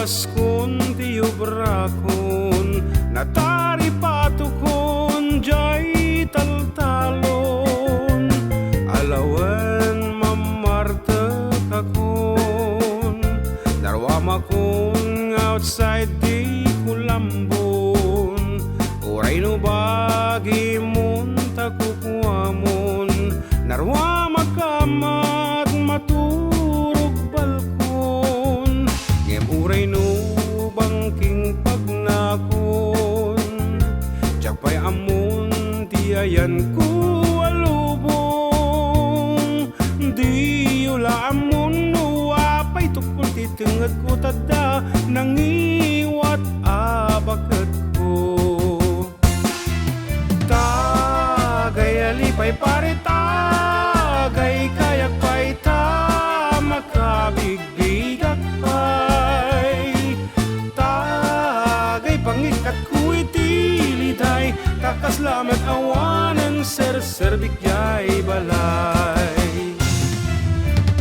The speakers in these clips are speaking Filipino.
paskon ti ubrakon natari patukon jay taltalon alawan mamartek akon darwamakon outside di kulambon uray no bagi mon takukuamon narwa makamat maturog balkon ngem uray no bangking pagnakon jakpay amon tiayan ko alubong di ula amon no apay tukul titengad ko tada nangiwat abakat ko tagay alipay pare tagay kayak pay ta makabigbigak pay tagay pangikat ko itiliday kakaslamat awanan ser-serbik jay balay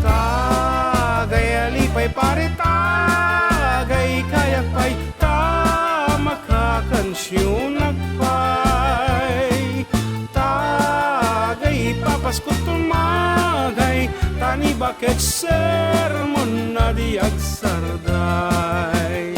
tagay alipay pare tagay kayak pay ta makakansyonak pay tagay papaskot tumagay tani bakit sermon na di agsarday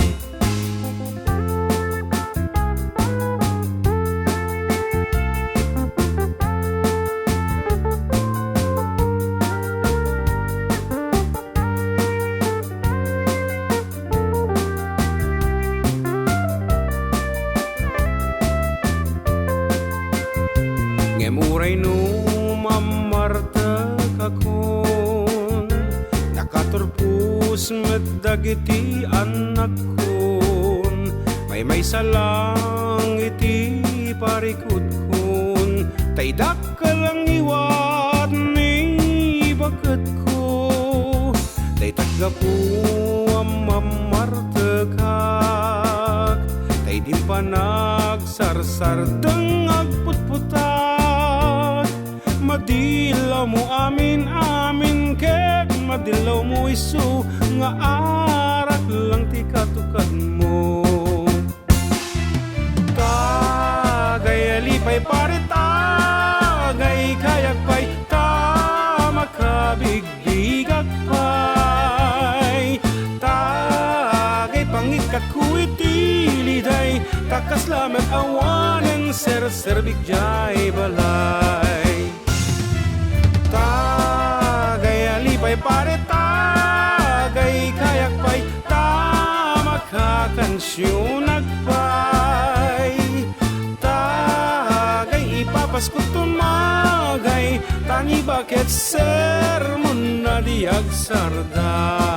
ngemuray no mamartek akon nakaturpus meddagiti anak kon may salang iti parikut kon taydak kalang iwat ni baket ko tay tagapu am mamartekak tay di panagsarsar dengag putputak madilaw mo amin amin kek madilaw mo isu nga arak lang ti katukad mo tagay alipay pare tagay kayak pay ta makabigbigak pay tagay pangikat ko itiliday takaslamat awanan ser-serbik jay balay tagay alipay pare tagay kayak pay ta makakansyonak pay tagay ipapaskot tumagay tani bakit sermon na di agsarday